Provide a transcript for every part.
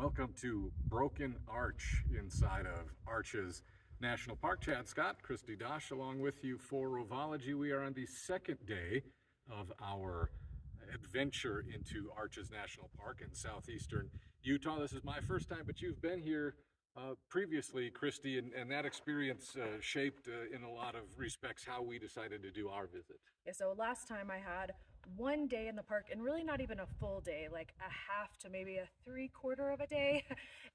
Welcome to Broken Arch inside of Arches National Park. Chad Scott, Kristi, Dosh, along with you for Rovology. We are on the second day of our adventure into Arches National Park in southeastern Utah. This is my first time, but you've been here previously, Kristi, and that experience shaped in a lot of respects how we decided to do our visit. Yeah, so last time I had one day in the park, and really not even a full day, like a half to maybe a 3/4 of a day.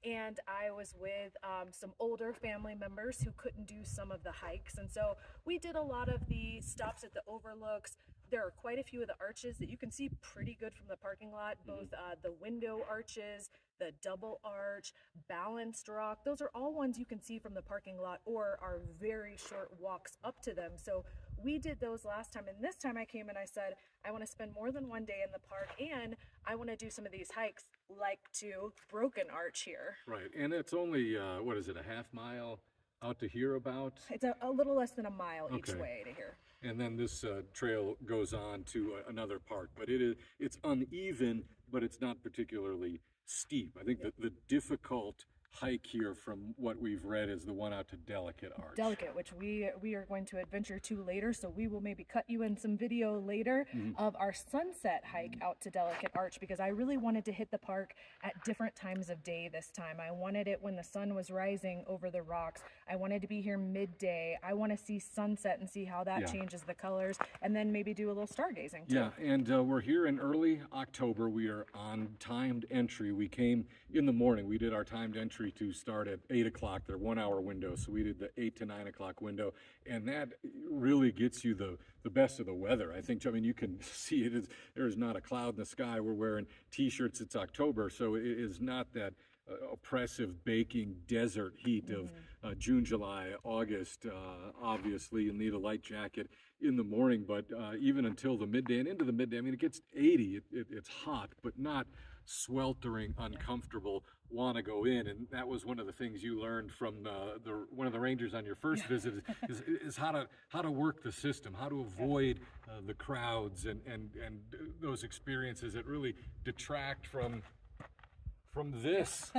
And I was with some older family members who couldn't do some of the hikes. And so we did a lot of the stops at the overlooks. There are quite a few of the arches that you can see pretty good from the parking lot, both the window arches, the double arch, balanced rock. Those are all ones you can see from the parking lot or are very short walks up to them. So we did those last time, and this time I came and I said, I want to spend more than one day in the park, and I want to do some of these hikes, like to Broken Arch here. Right, and it's only, what is it, a half mile out to here about? It's a little less than a mile each Okay. way to here. And then this trail goes on to another park, but it's uneven, but it's not particularly steep. I think that the difficult hike here, from what we've read, is the one out to Delicate Arch. Delicate, which we are going to adventure to later, so we will maybe cut you in some video later of our sunset hike out to Delicate Arch, because I really wanted to hit the park at different times of day this time. I wanted it when the sun was rising over the rocks. I wanted to be here midday. I want to see sunset and see how that changes the colors, and then maybe do a little stargazing too. Yeah, and we're here in early October. We are on timed entry. We came in the morning. We did our timed entry to start at 8 o'clock. They're 1 hour windows, so we did the 8 to 9 o'clock window, and that really gets you the best of the weather. I think, I mean, you can see it. There's not a cloud in the sky. We're wearing t-shirts. It's October, so it is not that oppressive baking desert heat of June, July, August. Obviously, you'll need a light jacket in the morning, but even until the midday and into the midday, I mean, it gets 80. It's hot, but not sweltering, uncomfortable, want to go in. And that was one of the things you learned from one of the rangers on your first visit is how to work the system, how to avoid the crowds and those experiences that really detract from this.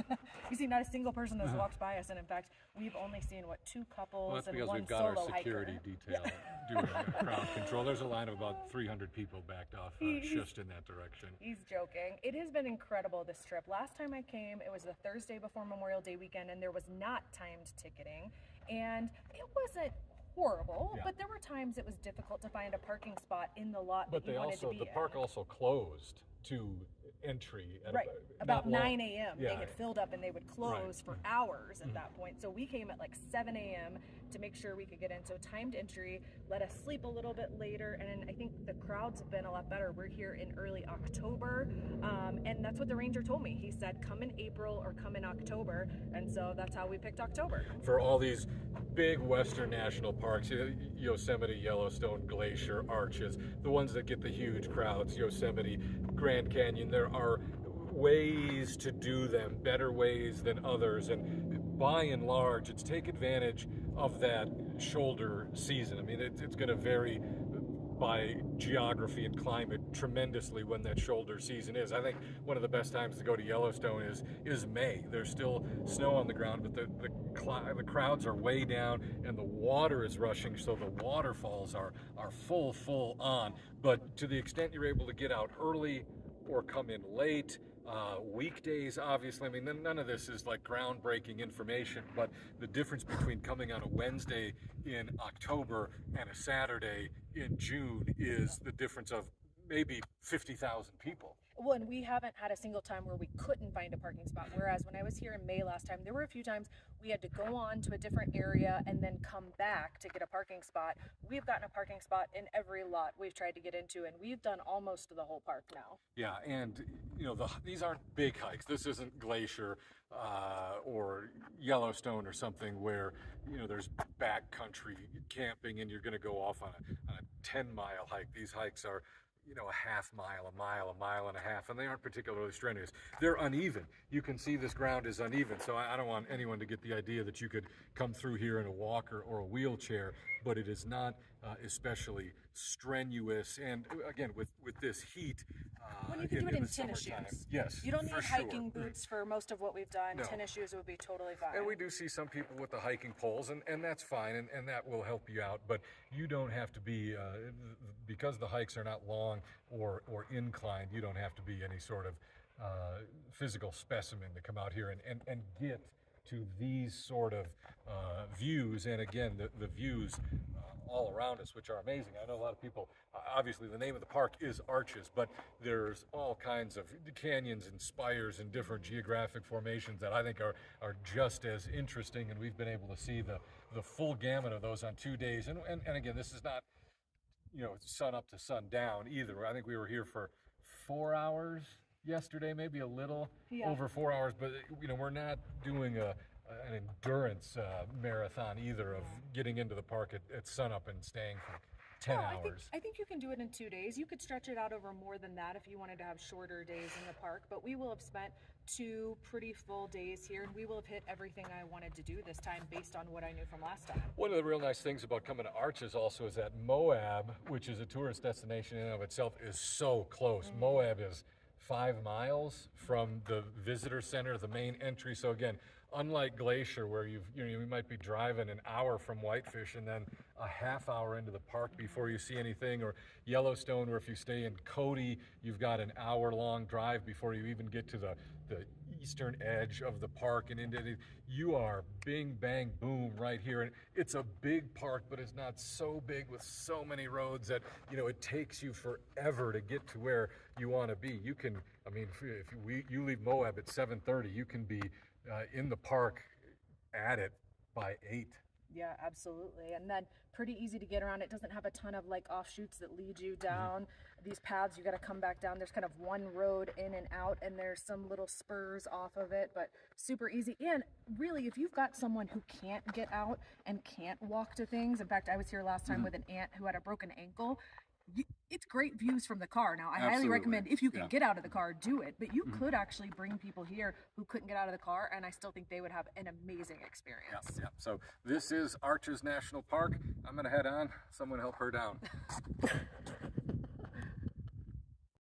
You see, not a single person has walked by us, and in fact, we've only seen, what, 2 couples Well, that's and because one we've got solo our security hiker. detail doing crowd control. There's a line of about 300 people backed off just in that direction. He's joking. It has been incredible, this trip. Last time I came, it was the Thursday before Memorial Day weekend, and there was not timed ticketing, and it wasn't horrible, but there were times it was difficult to find a parking spot in the lot But that you wanted to be the in. park also closed to entry at about not long. 9 a.m. Yeah. They had filled up and they would close for hours at that point. So we came at like 7 a.m. to make sure we could get in. So timed entry, let us sleep a little bit later, and I think the crowds have been a lot better. We're here in early October, and that's what the ranger told me. He said, come in April or come in October, and so that's how we picked October. For all these big western national parks, Yosemite, Yellowstone, Glacier, Arches, the ones that get the huge crowds, Yosemite, Grand Canyon, there are ways to do them, better ways than others, and by and large, it's take advantage of that shoulder season. I mean, it's going to vary by geography and climate tremendously when that shoulder season is. I think one of the best times to go to Yellowstone is May. There's still snow on the ground, but the crowds are way down and the water is rushing, so the waterfalls are full on. But to the extent you're able to get out early or come in late, weekdays, obviously, I mean, none of this is like groundbreaking information, but the difference between coming on a Wednesday in October and a Saturday in June is the difference of maybe 50,000 people. Well, and we haven't had a single time where we couldn't find a parking spot. Whereas when I was here in May last time, there were a few times we had to go on to a different area and then come back to get a parking spot. We've gotten a parking spot in every lot we've tried to get into, and we've done almost the whole park now. Yeah, and these aren't big hikes. This isn't Glacier or Yellowstone or something where there's backcountry camping and you're going to go off on a 10-mile hike. These hikes are a half mile, a mile and a half, and they aren't particularly strenuous. They're uneven. You can see this ground is uneven, so I don't want anyone to get the idea that you could come through here in a walker or a wheelchair, but it is not especially strenuous. And again, with this heat, When you can do it in the tennis summertime. shoes. Yes, You don't need for hiking sure. boots for most of what we've done. No. Tennis shoes would be totally fine. And we do see some people with the hiking poles, and that's fine, and that will help you out. But you don't have to be, because the hikes are not long or inclined, you don't have to be any sort of physical specimen to come out here and get to these sort of views. And again, the views all around us, which are amazing. I know a lot of people, obviously the name of the park is Arches, but there's all kinds of canyons and spires and different geographic formations that I think are just as interesting, and we've been able to see the full gamut of those on 2 days. And again, this is not, sun up to sun down either. I think we were here for 4 hours yesterday, maybe a little over 4 hours, but we're not doing an endurance marathon either of getting into the park at sunup and staying for 10 hours. I think you can do it in 2 days. You could stretch it out over more than that if you wanted to have shorter days in the park, but we will have spent 2 pretty full days here, and we will have hit everything I wanted to do this time based on what I knew from last time. One of the real nice things about coming to Arches also is that Moab, which is a tourist destination in and of itself, is so close. Moab is 5 miles from the visitor center, the main entry. So again, unlike Glacier, where you might be driving an hour from Whitefish and then a half hour into the park before you see anything, or Yellowstone, where if you stay in Cody, you've got an hour-long drive before you even get to the eastern edge of the park and into you are bing, bang, boom right here. And it's a big park, but it's not so big with so many roads that, it takes you forever to get to where you want to be. You can, if you leave Moab at 7:30, you can be in the park at it by 8. Yeah, absolutely. And then pretty easy to get around. It doesn't have a ton of offshoots that lead you down these paths. You got to come back down. There's kind of one road in and out, and there's some little spurs off of it, but super easy. And really, if you've got someone who can't get out and can't walk to things, in fact, I was here last time with an aunt who had a broken ankle. It's great views from the car. Now, I highly recommend, if you can get out of the car, do it. But you could actually bring people here who couldn't get out of the car, and I still think they would have an amazing experience. Yeah. So this is Arches National Park. I'm going to head on. Someone help her down.